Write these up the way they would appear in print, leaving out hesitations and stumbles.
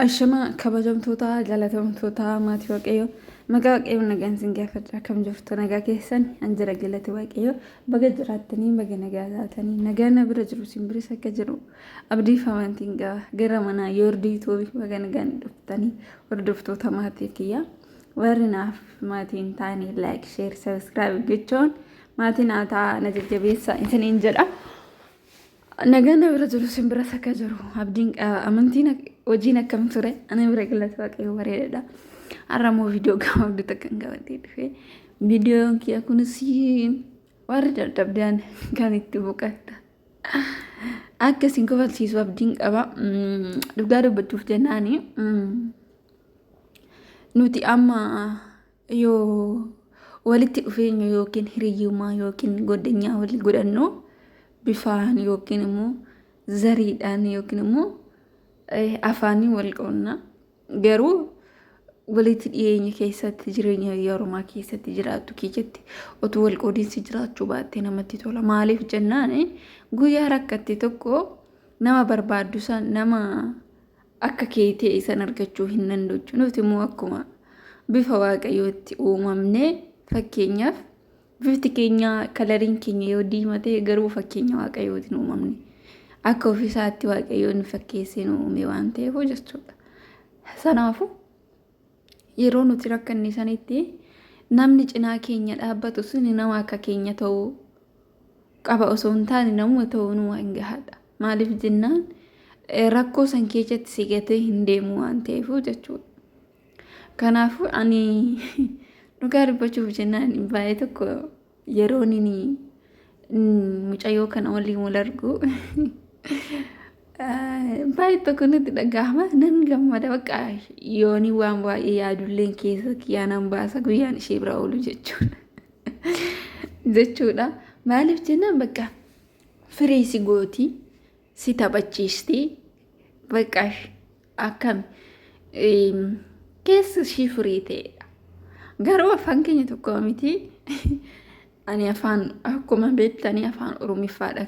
Ashama kabajamtoota jaalatamtoota maatii waaqayyoo maqaa waaqayyoon nagaan sin gaafadha kam jirtu nagaa keessan anjira galate waaqayyoo baga jiraattanii baga nagaa taatanii nagaa na bira jiru sin biris akka jiru abdii famantiin gara manaa yoordii toobi baga nagaan dhuftanii hordoftoota maatii kiyya warri naaf maatiin taanii like share subscribe gochuun maatiin aataa na jajjabeessa isiniin jedha. Nagaan bira jiru sin bira akka jiru abdiin amantiin hojiin akkam ture ana bira galata waaqayyoo bareedaadha. Har'amoo viidiyoo gabaabduu takkan gabaatee dhufe viidiyoon kiyya kunis warri dadhabdaan kan itti boqotta akkasiin kofalchiisu abdiin qaba. Dhugaa dubbachuuf jennaani nuti amma yoo walitti dhufeenya yookiin hiriyyummaa yookiin goddanyaa wal godhannu bifaan yookiin immoo zariidhaan yookiin immoo afaanii wal qoonna garuu walitti dhiyeenya keessatti jireenya Oromoo keessatti jiraattu keessatti otuu wal qoodiinsi jiraachuu baattee namatti tola. Maaliif jennaan guyyaa rakkatti tokko nama barbaaddu san nama akka keetee isan argachuu hin danda'u. Nuti immoo akkuma bifa waaqayyootti uumamne fakkeenyaaf bifti keenya kalariin keenya yoo diimatee garuu fakkeenya waaqayyootiin uumamne akka ofiisaatti waaqayyoon fakkeessee nu uume waan ta'eef jechuudha. Sanaafu yeroo nuti rakkanne sanitti namni cinaa keenya dhaabbatu sun nama akka keenya ta'uu qaba osoo hin taane namuma ta'uu nu waan gahaadha. Maaliif jennaan rakkoo san keessatti sigatee hin deemu waan ta'eef jechuudha. Kanaafuu ani dhugaa dubbachuuf jennaan baay'ee tokko yeroo nini mucayyoo kana waliin wal argu baay'ee tokko nutti dhagahama nan gammada bakka yooni waan baay'ee yaadulleen keessa kiyyaanan baasa guyyaan ishee bira oolu jechuudha. Maaliif jennaan bakka firii si gooti si taphachiisti bakka akkam keessa ishii firii ta'e. Garuu afaan keenya tokko miti. Ani afaan akkuma beektanii afaan Oromiffaadha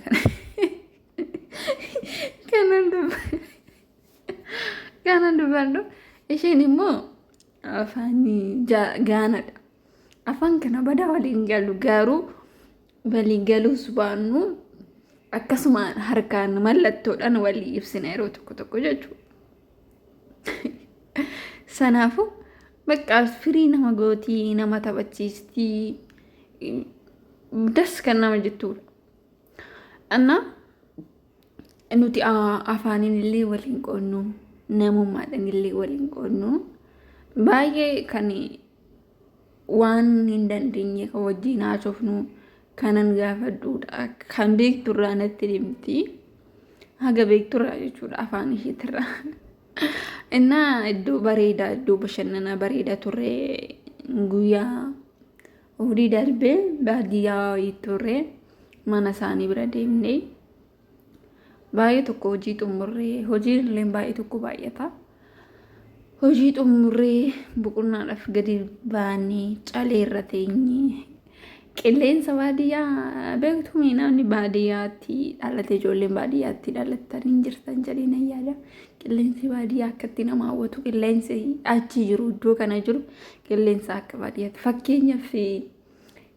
kanan dubbannu isheen immoo afaan Gaanaadha. Afaan kana badaa waliin galu garuu waliin galuus baannu akkasuma harkaan mallattoodhaan walii ibsina yeroo tokko tokko jechuudha. Sanaafu bakka firii nama gootii nama taphachiistii das kan nama jechuudha. Anna nuti afaaniin illee waliin qoonnu namummaadhaan illee waliin qoonnu baay'ee kan waan hin dandeenye kan wajjin haasofnu kanan gaafadhuudha. Kan beekturraa natti dhimti haga beekturraa jechuudha afaan isheetirraa. Innaa iddoo bareedaa iddoo bashannanaa bareedaa turre guyyaa hojii darbee baadiyyaa turre mana isaanii bira deemnee baay'ee tokko hojii xumurree hojiin illee baay'ee tokko baay'ata. Hojii xumurree boqonnaadhaaf gadi baanee calee irra teenyee qilleensa baadiyyaa beektu namni baadiyyaatti dhalate ijoolleen baadiyyaatti dhalatanii jirtan jedheen ayyaada. Qilleensi baadiyyaa akkatti nama hawwatu qilleensi achi jiru iddoo kana jiru qilleensa akka baadiyyaatti fakkeenyaaf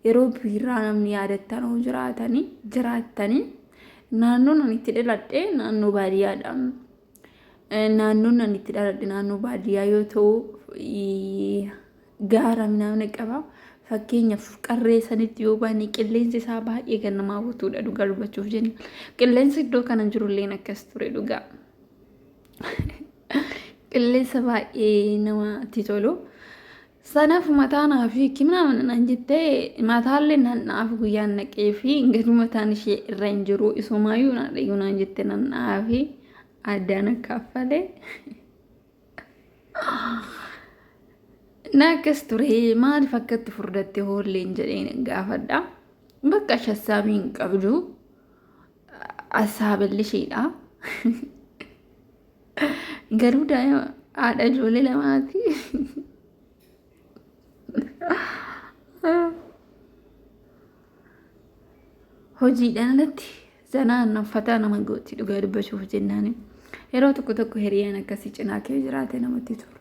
yeroo biraa namni yaadattan hoo jiraatanii naannoon ani itti dhaladhe naannoo baadiyyaadha. Naannoon ani itti dhaladhe naannoo baadiyyaa yoo ta'u gaara namni qaba. Fakkeenyaaf qarree sanitti yoo baane qilleensi isaa baay'ee kan nama hawwatudha dhugaa dubbachuuf jenna. Qilleensi iddoo kana jirulleen akkas ture dhugaa. Qilleensa baay'ee namatti tolu. Sanaaf mataa naaf kimna nan jettee mataallee naaf guyyaan naqee fi gadi mataan ishee irra hin jiru isumaayyuu na dhayyuu nan jette nan naaf addaan akkaaffalee. Naakkas ture maaliif akkatti furdatte hoolleen jedheen gaafadha. Bakka shassaabiin qabdu asaaballisheedha. Garuu daa'ima haadha ijoollee lamaati. Hojiidhaan alatti zanaan uffata nama gooti dhugaa dubbachuuf jennaan yeroo tokko hiriyaan akkasii cinaa kee jiraate namatti tolu.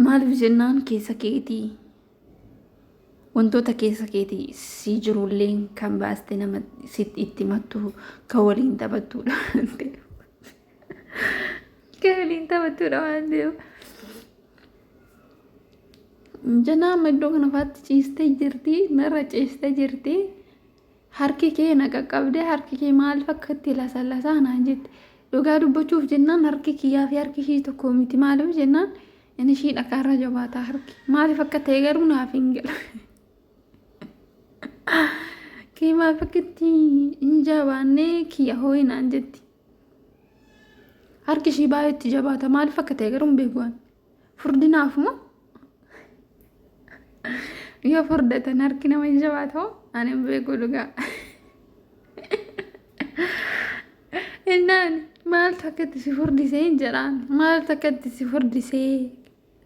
Maaliif jennaan keessa keetii wantoota keessa keetii si jirullee kan baaste nama itti mattu kan waliin taphattuudha waan ta'eef. Kan waliin taphattuudha waan ta'eef. Janaa iddoo kana faatti ciistee jirti, narra ciistee jirti. Harki kee na qaqqabdee harki kee maaliif akkatti lasaa naan jette. Dhugaa dubbachuuf jennaan harki kiyyaa fi harki ishii tokko miti. Maaliif jennaan inni ishii dhaqaarra jabaataa harki. Maaliif akka ta'e garuu naaf hin galu. Kee maaliif akkatti hin jabaannee kiyya hooyi naan jetti. Harki ishii baay'eetti jabaata. Maaliif akka ta'e garuu hin beeku. Furdinaaf moo? Yoo furdatan harki nama hin jabaatoo ani hin beeku dhugaa. Innaan maaltu akkatti si furdisee hin jedhaan maaltu akkatti si furdisee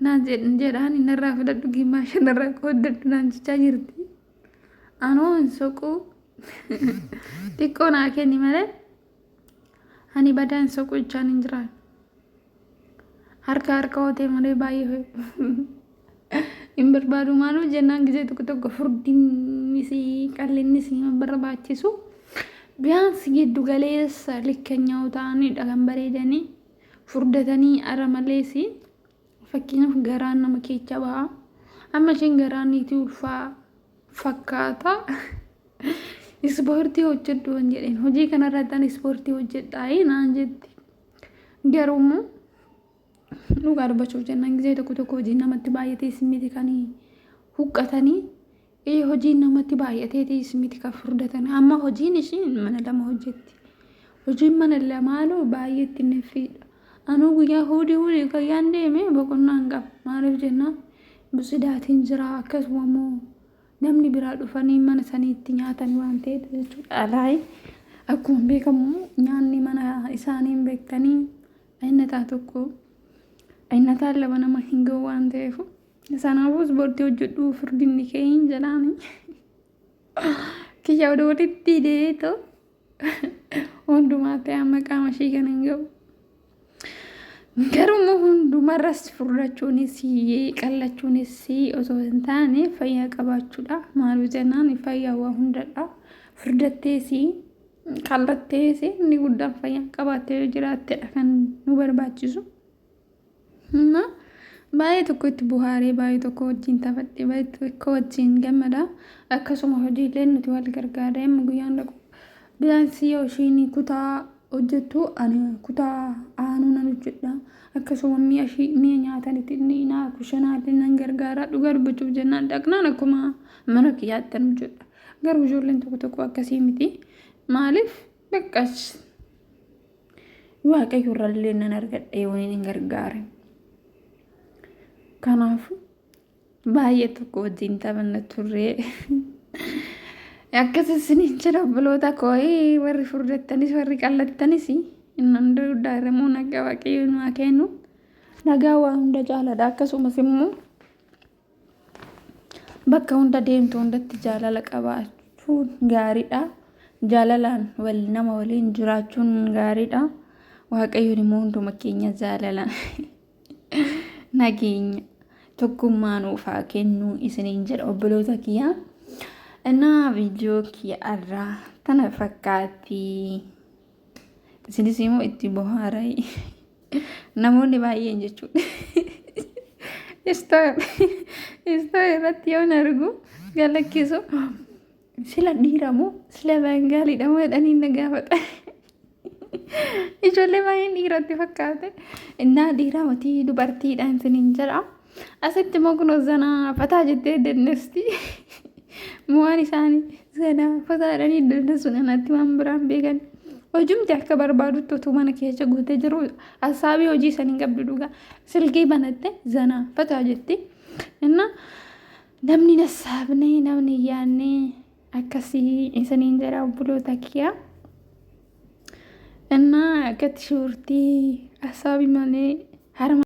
naan jedhaan innarraa fudhadhu gimmaa shanarraa qooddadhu naan jechaa jirti. Anoo hin soquu xiqqoo naa kenni malee ani badaa hin soquu jechaan hin jiraan. Harka hootee malee baay'ee hin barbaadu. Maaliif jennaan gisee tokko furdinnis qal'innis hin barbaachisu. Biyaansi giddu galeessa likkeenyaa ta'anidha kan bareedanii furdatanii ara malees fakkeenyaaf garaan nama keessa ba'a. Amma isheen garaan itti ulfaa fakkaata. Ispoortii hojjedhu waan jedheen hojii kanarratti ispoortii hojjedhaa naan jetti. Garuu dhugaa dubbachuuf jennaan gisee tokko hojii namatti baay'atee simiti kan huqqatanii hojii namatti baay'atee simiti kan furdatan. Amma hojiin ishiin mana lama hojjetti. Hojiin mana lamaanuu baay'eetti neffiidha. Anuu guyyaa hudii kayyaan deeme boqonnaan qaba. Maaliif jennaan bisidaatiin jira akkasuma immoo namni biraa dhufanii mana saniitti nyaatan waan ta'eef jechuudha. Alaayi akkuma beekamu nyaanni mana isaaniin beektanii ayinataa tokko ayinataan lama nama hin gahu waan ta'eef. Sanaafuu ispoortii hojjedhu furdinni kee hin jedhaani. Kiyyaa walitti hidheetoo hundumaa ta'e maqaa ishii kan hin gahu. Garuu hundumarras furdachuunis qallachuunis osoo hin taane fayyaa qabaachuudha. Maaliif jennaan fayyaa waa hundadha. Furdattees qallattees inni guddaan fayyaa qabaattee jiraattedha kan nu barbaachisu. Baay'ee tokko itti buhaaree baay'ee tokko wajjin taphadhee baay'ee tokko wajjin gammada. Akkasuma hojiilee nuti wal gargaaree guyyaan dhaqu. Biyaansi yoo ishiin kutaa hojjettu ani kutaa aanuu nan hojjedha. Akkasuma mi'a nyaatan itti naa kushanaatiin nan gargaara. Dhugaa dubbachuuf jennaan dhaqnaan akkuma mana kiyyaattan hojjedha. Garuu ijoolleen tokko akkasii miti. Maaliif beekas waaqayyo irrallee nan argadhee waliin hin gargaare. Kanaaf baay'ee tokko wajjin taphanna turre. Akkasii isiniin jedha obboloota koo warri furdattanis warri qallattanis innan daa'immoo nagaa waaqayyo nu kennu. Nagaa waa hunda jaalala. Akkasumas immoo bakka hunda deemtu hundatti jaalala qabaachuun gaariidha. Jaalalaan nama waliin jiraachuun gaariidha. Waaqayyoon immoo hunduma keenya jaalala. Nageenya tokkummaa nuuf haa kennu isiniin jedha obboloota kiyyaa. Innaa viidiyoo kiyyaarraa tana fakkaatti. Isinis immoo itti bohaaraa namoonni baay'een jechuudha. Istoo irratti yoo argu galakkisu sila dhiiramoo sila baangaaliidhamoo jedhanii na gaafata. Ijoollee baay'een dhiiratti fakkaate. Innaa dhiiraa matii dubartiidhaan isiniin jedha. Asitti immoo kun zanaa fataa jettee dandeessti. Waan isaanii zanaa fataadhanii dandeessu nanaatti waan biraan beekan. Hojumti akka barbaadutti utuu mana keessa guutee jiru asaabii hojii sanii qabdu dhugaa. Silkii banatte zanaa fataa jetti. Innaa namni nassaabne namni yaanne akkasii isiniin jedha obboloota kiyyaa. Innaa akkatti shurtii asaabii malee harma.